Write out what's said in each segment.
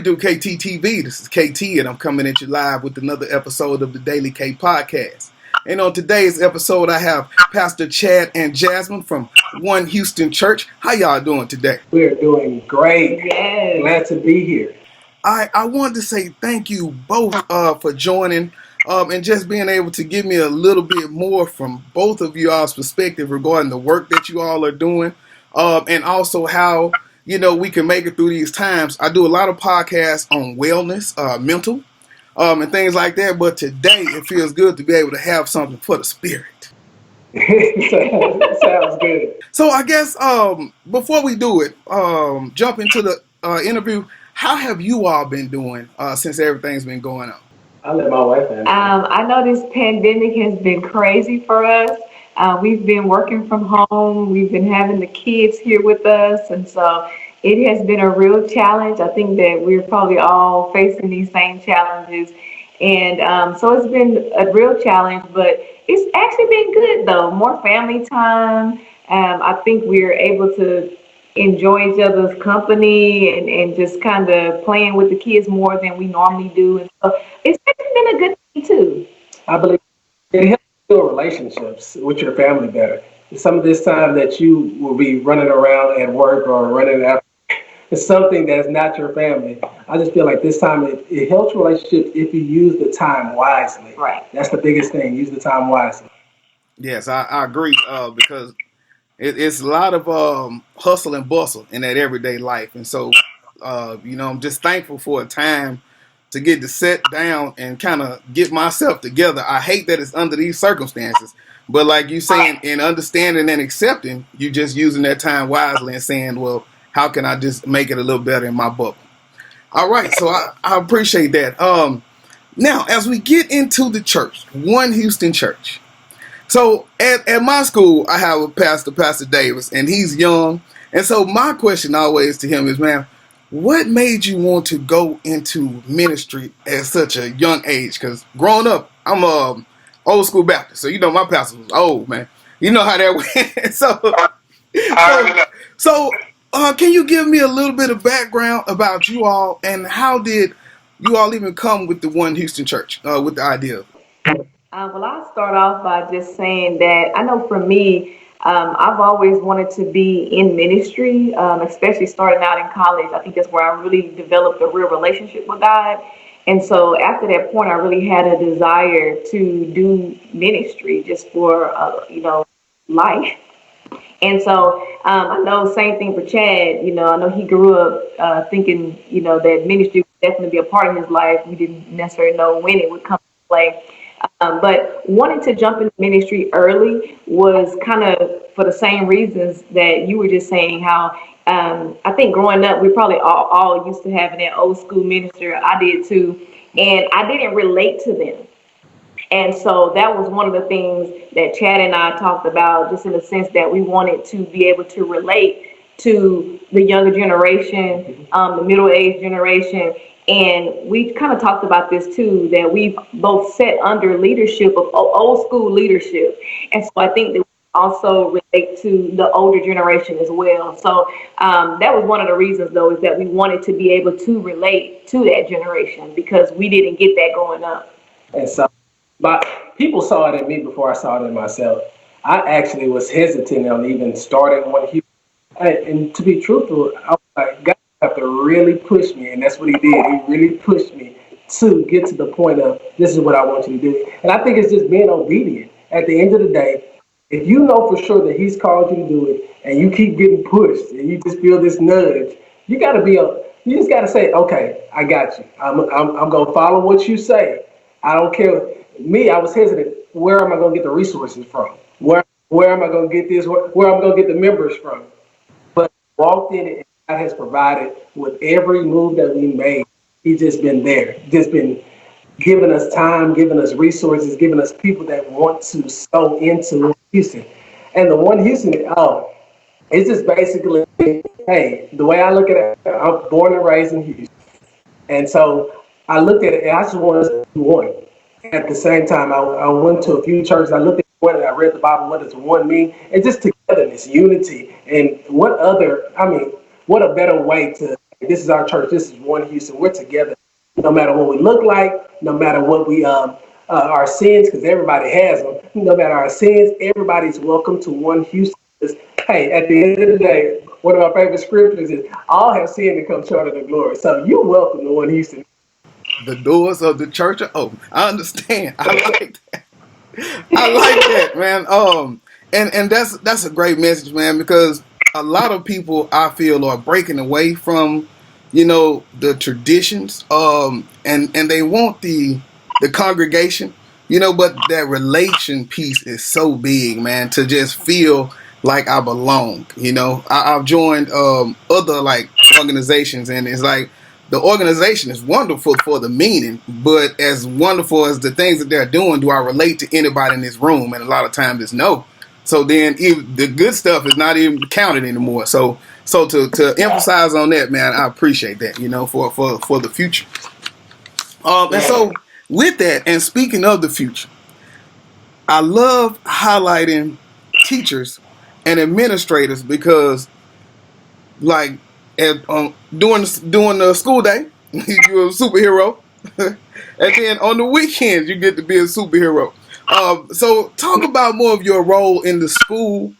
it do, KTTeeV? This is KT, and I'm coming at you live with another episode of the Daily K Podcast. And on today's episode, I have Pastor Chad and Jasmine from One Houston Church. How y'all doing today? We're doing great. Yes. Glad to be here. I wanted to say thank you both for joining and just being able to give me a little bit more from both of you all's perspective regarding the work that you all are doing, and also how, you know, we can make it through these times. I do a lot of podcasts on wellness, mental, and things like that, but today it feels good to be able to have something for the spirit. Sounds good. So I guess before we do it, jump into the interview, how have you all been doing since everything's been going on? I'll let my wife answer. I know this pandemic has been crazy for us. We've been working from home. We've been having the kids here with us. And so it has been a real challenge. I think that we're probably all facing these same challenges. And so it's been a real challenge, but it's actually been good, though. More family time. I think we're able to enjoy each other's company and just kind of playing with the kids more than we normally do. And so it's actually been a good thing, too. I believe it helps build relationships with your family better. Some of this time that you will be running around at work or running after something that's not your family, I just feel like this time it helps relationships if you use the time wisely. Right. That's the biggest thing. Use the time wisely. Yes, I agree because it's a lot of hustle and bustle in that everyday life. And so, you know, I'm just thankful for a time to get to sit down and kind of get myself together. I hate that it's under these circumstances, but like you saying, in understanding and accepting, you just using that time wisely and saying, well, how can I just make it a little better in my bubble? All right, so I appreciate that. Now, as we get into the church, One Houston Church. So at my school, I have a pastor, Pastor Davis, and he's young. And so my question always to him is, man, what made you want to go into ministry at such a young age? Because growing up, I'm a old school Baptist, so you know my pastor was old, man. You know how that went. So can you give me a little bit of background about you all, and how did you all even come with the One Houston Church, with the idea? Well, I'll start off by just saying that I know for me, I've always wanted to be in ministry, especially starting out in college. I think that's where I really developed a real relationship with God. And so after that point, I really had a desire to do ministry just for, life. And so I know same thing for Chad. You know, I know he grew up thinking, that ministry would definitely be a part of his life. We didn't necessarily know when it would come to play. But wanting to jump into ministry early was kind of for the same reasons that you were just saying, how I think growing up, we probably all used to having that old school minister. I did too. And I didn't relate to them. And so that was one of the things that Chad and I talked about, just in the sense that we wanted to be able to relate to the younger generation, the middle-aged generation. And we kind of talked about this too, that we've both sat under leadership of old school leadership. And so I think that we also relate to the older generation as well. So that was one of the reasons, though, is that we wanted to be able to relate to that generation because we didn't get that growing up. And so, but people saw it in me before I saw it in myself. I actually was hesitant on even starting One Houston. And to be truthful, I was like, God have to really push me, and that's what he did. He really pushed me to get to the point of, this is what I want you to do. And I think it's just being obedient. At the end of the day, if you know for sure that he's called you to do it, and you keep getting pushed, and you just feel this nudge, you just got to say, okay, I got you. I'm going to follow what you say. I don't care. Me, I was hesitant. Where am I going to get the resources from? Where am I going to get this? Where am I going to get the members from? But walked in it. God has provided with every move that we made. He's just been there, just been giving us time, giving us resources, giving us people that want to sow into Houston. And the One Houston, it's just basically, hey, the way I look at it, I'm born and raised in Houston. And so I looked at it, and I just wanted to do one. At the same time, I went to a few churches. I looked at one and I read the Bible. What does one mean? And just togetherness, unity. And what a better way to this is our church. This is One Houston. We're together. No matter what we look like, no matter what we our sins, because everybody has them. No matter our sins, everybody's welcome to One Houston. Hey, at the end of the day, one of my favorite scriptures is all have sinned and come short of the glory. So you're welcome to One Houston. The doors of the church are open. I understand. I like that. I like that, man. And that's a great message, man, because a lot of people I feel are breaking away from, the traditions, and they want the congregation, but that relation piece is so big, man, to just feel like I belong. I've joined other like organizations, and it's like the organization is wonderful for the meaning, but as wonderful as the things that they're doing, do I relate to anybody in this room? And a lot of times it's no. So then even the good stuff is not even counted anymore. So to emphasize on that, man, I appreciate that, for the future. And so with that, and speaking of the future, I love highlighting teachers and administrators because, like, during the school day, you're a superhero, and then on the weekends you get to be a superhero. So talk about more of your role in the school,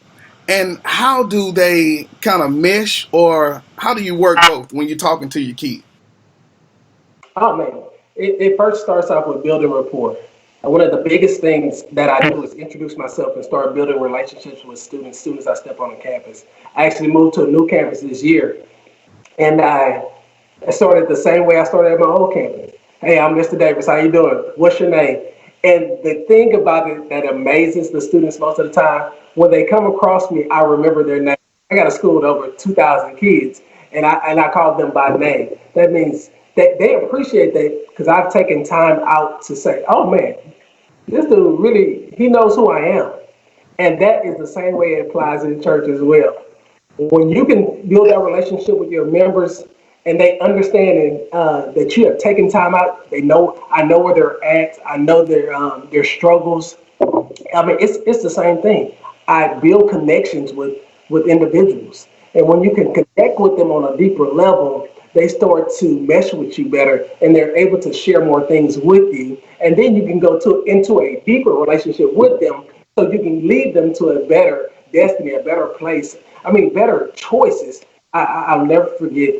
and how do they kind of mesh, or how do you work both when you're talking to your kids? Oh man, it first starts off with building rapport. And one of the biggest things that I do is introduce myself and start building relationships with students. Soon as I step on the campus, I actually moved to a new campus this year, and I started the same way I started at my old campus. Hey, I'm Mr. Davis. How you doing? What's your name? And the thing about it that amazes the students most of the time, when they come across me, I remember their name. I got a school with over 2,000 kids, and I call them by name. That means that they appreciate that because I've taken time out to say, "Oh man, this dude really he knows who I am," and that is the same way it applies in church as well. When you can build that relationship with your members and they understand that you have taken time out, they know I know where they're at, I know their struggles. I mean, it's the same thing. I build connections with individuals, and when you can connect with them on a deeper level, they start to mesh with you better, and they're able to share more things with you, and then you can go to into a deeper relationship with them, so you can lead them to a better destiny, a better place. I mean, better choices. I'll never forget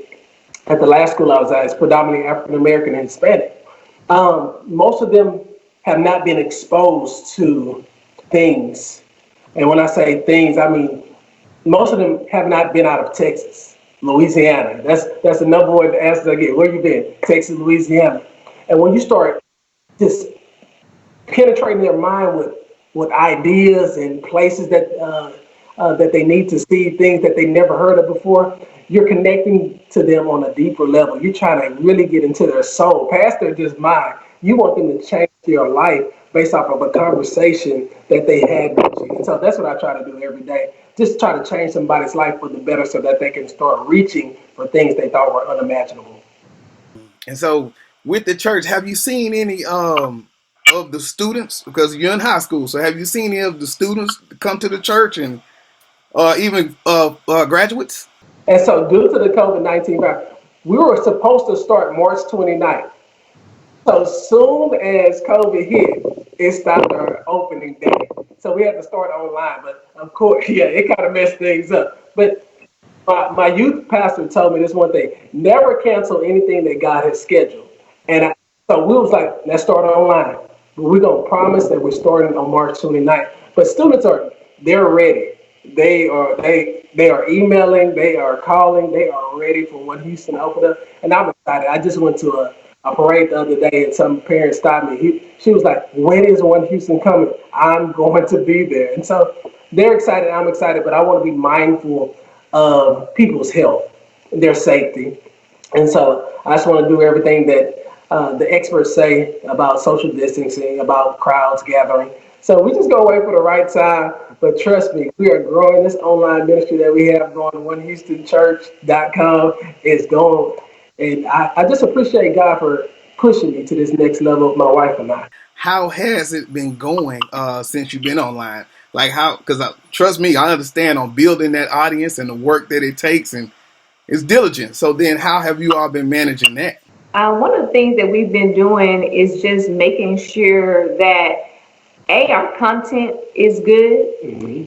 at the last school I was at, it's predominantly African American and Hispanic. Most of them have not been exposed to things. And when I say things, I mean most of them have not been out of Texas, Louisiana. That's the number one answer I get. Where you been? Texas, Louisiana. And when you start just penetrating their mind with ideas and places that they need to see, things that they never heard of before. You're connecting to them on a deeper level. You're trying to really get into their soul, past their just mind. You want them to change your life based off of a conversation that they had with you. And so that's what I try to do every day. Just try to change somebody's life for the better so that they can start reaching for things they thought were unimaginable. And so with the church, have you seen any of the students, because you're in high school, so have you seen any of the students come to the church, and even graduates? And so due to the COVID-19 virus, we were supposed to start March 29th. So soon as COVID hit, it stopped our opening day. So we had to start online. But of course, yeah, it kind of messed things up. But my youth pastor told me this one thing: never cancel anything that God has scheduled. So we was like, let's start online. But we're gonna promise that we're starting on March 29th. But students they're ready. They are emailing, they are calling, they are ready for when Houston opened up. And I'm excited. I just went to a parade the other day, and some parents stopped me. She was like, "When is One Houston coming? I'm going to be there." And so they're excited. I'm excited, but I want to be mindful of people's health, their safety, and so I just want to do everything that the experts say about social distancing, about crowds gathering. So we just gonna wait for the right time. But trust me, we are growing. This online ministry that we have going, OneHoustonChurch.com is going. And I just appreciate God for pushing me to this next level of my wife and I. How has it been going since you've been online? Like how? Because trust me, I understand on building that audience and the work that it takes, and it's diligent. So then, how have you all been managing that? One of the things that we've been doing is just making sure that our content is good.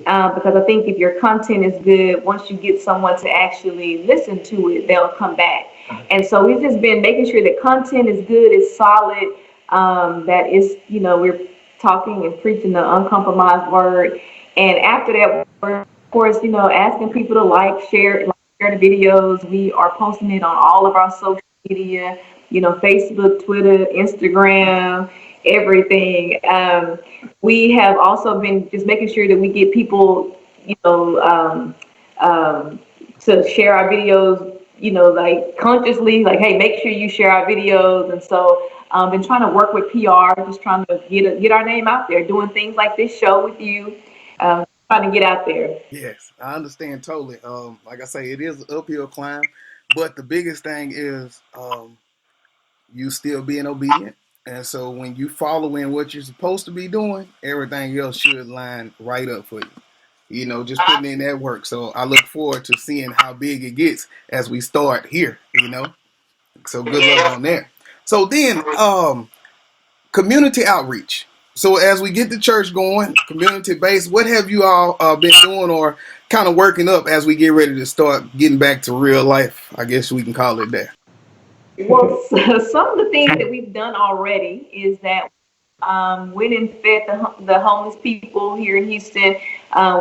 Because I think if your content is good, once you get someone to actually listen to it, they'll come back. And so we've just been making sure that content is good, is solid, that is, we're talking and preaching the uncompromised word. And after that, we're, of course, asking people to share the videos. We are posting it on all of our social media, Facebook, Twitter, Instagram, everything. We have also been just making sure that we get people, to share our videos, like consciously, like, hey, make sure you share our videos. And so, been trying to work with PR, just trying to get our name out there, doing things like this show with you, trying to get out there. Yes, I understand totally. Like I say, it is an uphill climb, but the biggest thing is you still being obedient. And so when you following what you're supposed to be doing, everything else should line right up for you. Just putting in that work. So I look forward to seeing how big it gets as we start here. So good luck on that. So then, community outreach. So as we get the church going, community based, what have you all been doing or kind of working up as we get ready to start getting back to real life? I guess we can call it that. Well, some of the things that we've done already is that went and fed the homeless people here in Houston.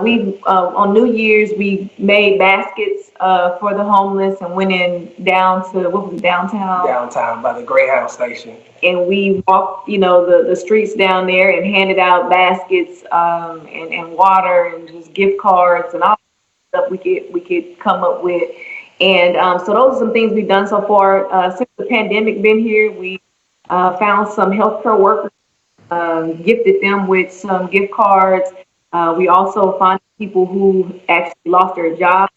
We on New Year's we made baskets for the homeless and went in down to what was it, downtown? Downtown by the Greyhound station. And we walked, the streets down there and handed out baskets and water and just gift cards and all stuff we could come up with. And so those are some things we've done so far. Since the pandemic been here, we found some healthcare workers, gifted them with some gift cards. We also find people who actually lost their jobs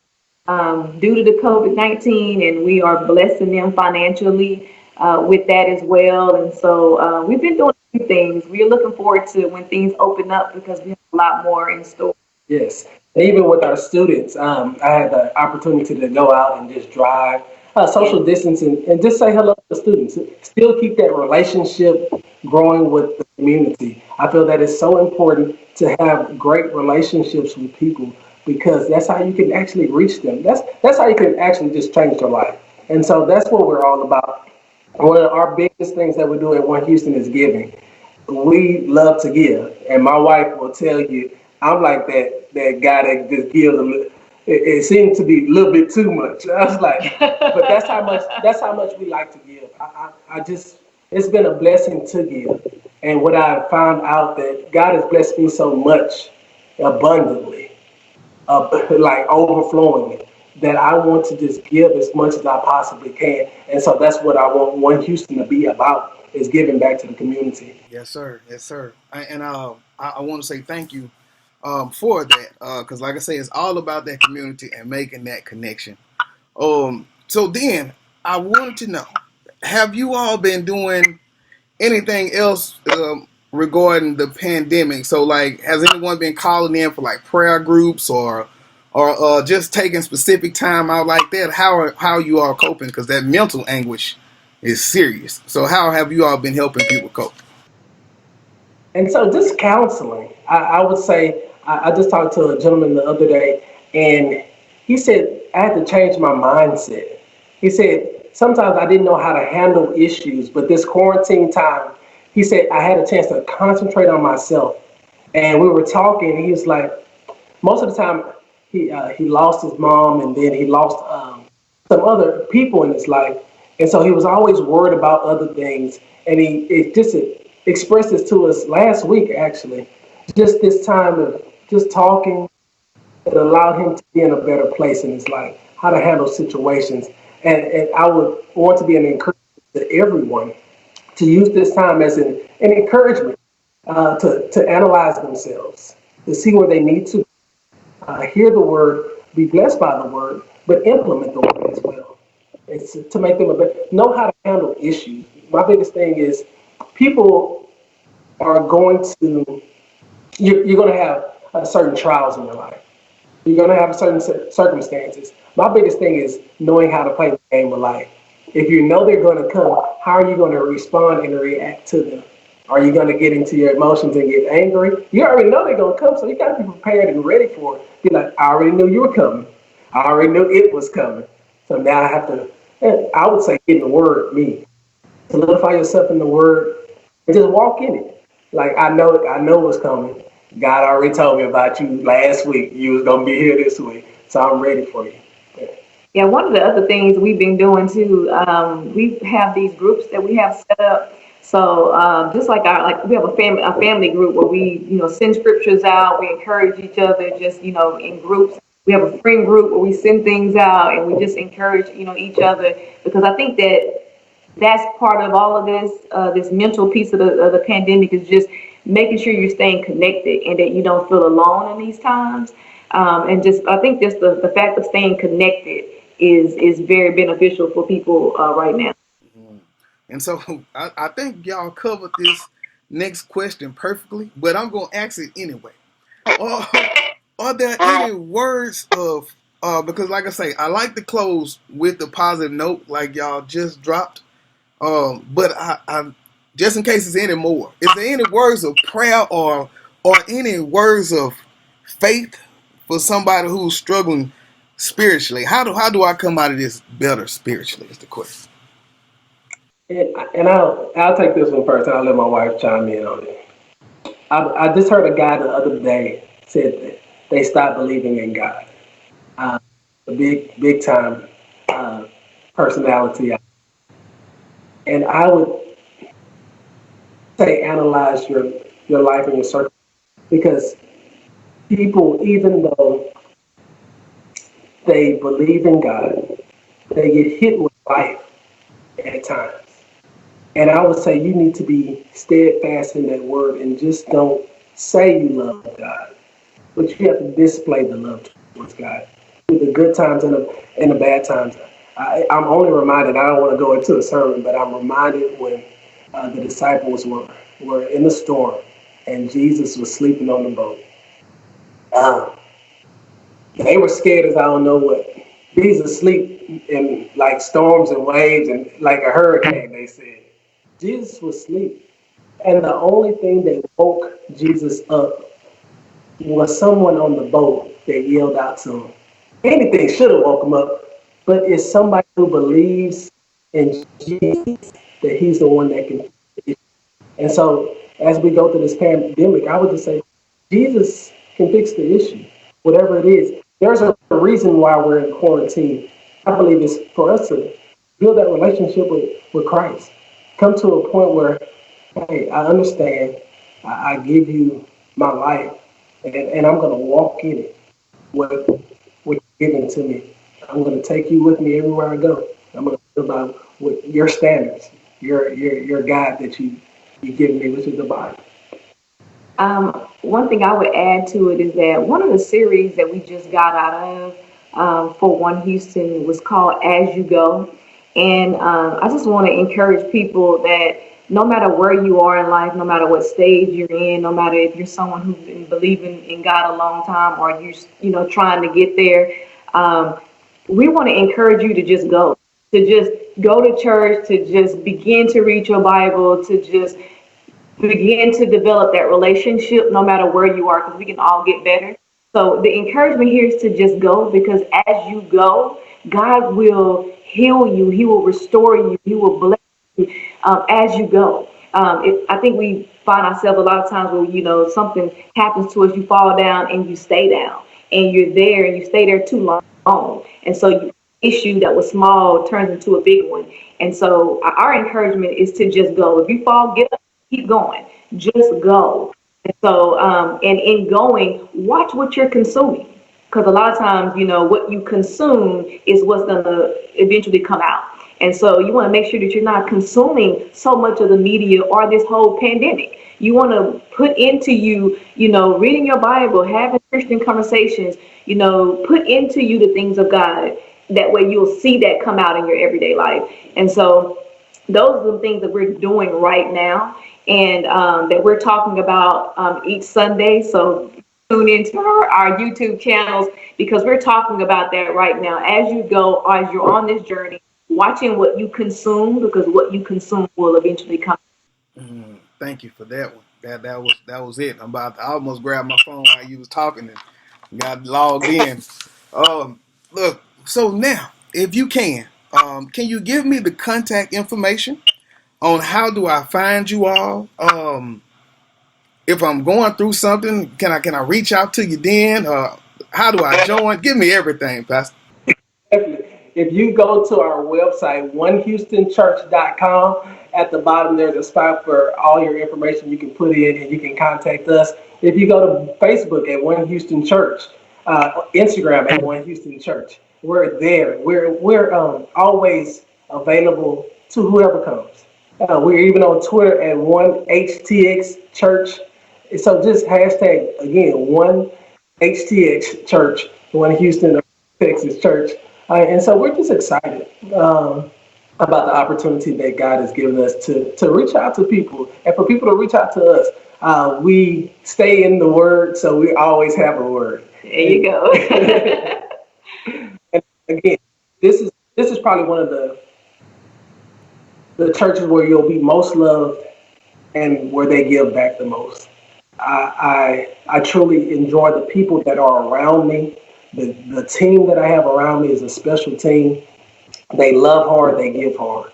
due to the COVID-19, and we are blessing them financially with that as well. And so we've been doing a few things. We're looking forward to when things open up because we have a lot more in store. Yes. And even with our students, I had the opportunity to go out and just drive, social distancing, and just say hello to the students. Still keep that relationship growing with the community. I feel that it's so important to have great relationships with people because that's how you can actually reach them. That's how you can actually just change their life. And so that's what we're all about. One of our biggest things that we do at One Houston is giving. We love to give, and my wife will tell you, I'm like that guy that just gives a little. It seems to be a little bit too much. I was like, but that's how much we like to give. I just it's been a blessing to give, and what I found out that God has blessed me so much abundantly, like overflowing that I want to just give as much as I possibly can. And so that's what I want One Houston to be about is giving back to the community. Yes, sir. Yes, sir. I want to say thank you for that because, like I say, it's all about that community and making that connection. So then I wanted to know, have you all been doing anything else regarding the pandemic? So, like, has anyone been calling in for like prayer groups or just taking specific time out like that? How you all coping? Because that mental anguish is serious. So, how have you all been helping people cope? And so just counseling, I would say, I just talked to a gentleman the other day, and he said, I had to change my mindset. He said, sometimes I didn't know how to handle issues, but this quarantine time, he said, I had a chance to concentrate on myself. And we were talking, and he was like, most of the time, he lost his mom, and then he lost some other people in his life, and so he was always worried about other things. And he it just expressed this to us last week, actually. Just this time of just talking, it allowed him to be in a better place in his life, how to handle situations. And I would want to be an encouragement to everyone to use this time as an encouragement to analyze themselves, to see where they need to hear the word, be blessed by the word, but implement the word as well. It's to make them a better, know how to handle issues. My biggest thing is people are going to, you're going to have certain trials in your life. You're going to have certain circumstances. My biggest thing is knowing how to play the game of life. If you know they're going to come, how are you going to respond and react to them? Are you going to get into your emotions and get angry? You already know they're going to come, so you got to be prepared and ready for it. Be like, I already knew you were coming. I already knew it was coming. So now I have to, I would say, get in the word, me. Solidify yourself in the word and just walk in it. Like I know what's coming. God already told me about you last week. You was gonna be here this week, so I'm ready for you. Yeah. Yeah, one of the other things we've been doing too, we have these groups that we have set up. So just like we have a family group where we send scriptures out, we encourage each other just in groups. We have a friend group where we send things out and we just encourage each other, because I think that that's part of all of this. This mental piece of the pandemic is just making sure you're staying connected and that you don't feel alone in these times. And just I think just the fact of staying connected is very beneficial for people right now. Mhm. And so I think y'all covered this next question perfectly, but I'm gonna ask it anyway. Are, are there any words of because like I say, I like to close with the positive note like y'all just dropped. But I just in case there's any more, is there any words of prayer or any words of faith for somebody who's struggling spiritually? How do I come out of this better spiritually? Is the question. And I'll take this one first, and I'll let my wife chime in on it. I just heard a guy the other day said that they stopped believing in God. Uh, a big time uh, personality, and I would say analyze your life and your circle, because people, even though they believe in God, they get hit with life at times. And I would say you need to be steadfast in that word and just don't say you love God, but you have to display the love towards God through the good times and the bad times. I'm only reminded, I don't want to go into a sermon, but I'm reminded when the disciples were in the storm and Jesus was sleeping on the boat. Uh, they were scared as I don't know what. Jesus asleep in like storms and waves and like a hurricane, they said. Jesus was asleep. And the only thing that woke Jesus up was someone on the boat that yelled out to him. Anything should have woke him up, but it's somebody who believes in Jesus that he's the one that can. And so, as we go through this pandemic, I would just say Jesus can fix the issue, whatever it is. There's a reason why we're in quarantine. I believe it's for us to build that relationship with Christ. Come to a point where, hey, I understand. I give you my life, and I'm going to walk in it. What you're giving to me. I'm going to take you with me everywhere I go. I'm going to live by with your standards, your God that you give me, which is the Bible. One thing I would add to it is that one of the series that we just got out of for One Houston was called As You Go. And I just want to encourage people that no matter where you are in life, no matter what stage you're in, no matter if you're someone who's been believing in God a long time or you trying to get there, um, we want to encourage you to just go to church, to just begin to read your Bible, to just begin to develop that relationship no matter where you are, because we can all get better. So the encouragement here is to just go, because as you go, God will heal you, He will restore you, He will bless you as you go. I think we find ourselves a lot of times where something happens to us, you fall down and you stay down, and you're there and you stay there too long, and so issue that was small turns into a big one. And so our encouragement is to just go. If you fall, get up, keep going, just go. And so, and in going, watch what you're consuming. Because a lot of times, what you consume is what's going to eventually come out. And so you want to make sure that you're not consuming so much of the media or this whole pandemic. You want to put into reading your Bible, having Christian conversations, put into you the things of God. That way you'll see that come out in your everyday life. And so those are the things that we're doing right now, and that we're talking about each Sunday. So tune into our YouTube channels because we're talking about that right now. As you go, as you're on this journey, watching what you consume because what you consume will eventually come. Thank you for that one. That was it. I almost grabbed my phone while you was talking and got logged in. Look. So now, if you can you give me the contact information on how do I find you all? If I'm going through something, can I reach out to you then? How do I join? Give me everything, Pastor. Definitely. If you go to our website, onehoustonchurch.com, at the bottom there's a spot for all your information you can put in and you can contact us. If you go to Facebook at One Houston Church, Instagram at One Houston Church, we're there. We're always available to whoever comes. We're even on Twitter at One HTX Church. So just hashtag again One HTX Church, One Houston Texas Church. And so we're just excited about the opportunity that God has given us to reach out to people and for people to reach out to us. We stay in the Word, so we always have a Word. There you go. And again, this is probably one of the churches where you'll be most loved and where they give back the most. I truly enjoy the people that are around me. The team that I have around me is a special team. They love hard, they give hard.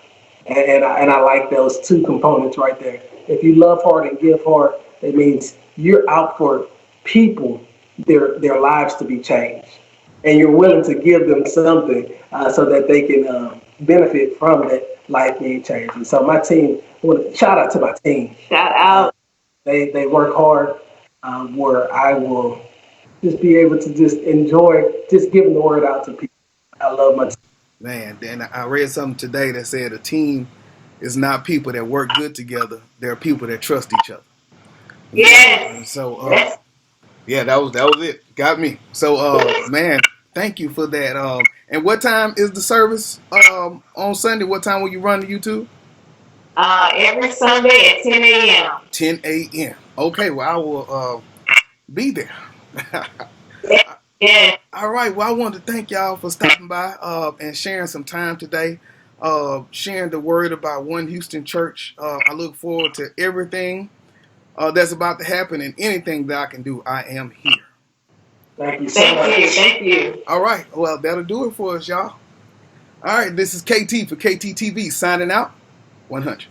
And I like those two components right there. If you love hard and give hard, it means you're out for people, their lives to be changed. And you're willing to give them something so that they can benefit from that life being changed. And so my team, shout out to my team. Shout out. They work hard where I will just be able to just enjoy just giving the word out to people. I love my team. Man, then I read something today that said a team is not people that work good together. They're people that trust each other. Yes. And so, Yes. yeah, that was it. Got me. So, man, thank you for that. And what time is the service on Sunday? What time will you run to YouTube? Every Sunday at 10 a.m. 10 a.m. Okay, well, I will be there. Yes. All right. Well, I want to thank y'all for stopping by and sharing some time today, sharing the word about One Houston Church. I look forward to everything that's about to happen and anything that I can do. I am here. Thank you so much. Thank you. Thank you. All right. Well, that'll do it for us, y'all. All right. This is KT for KTTeeV signing out. 100.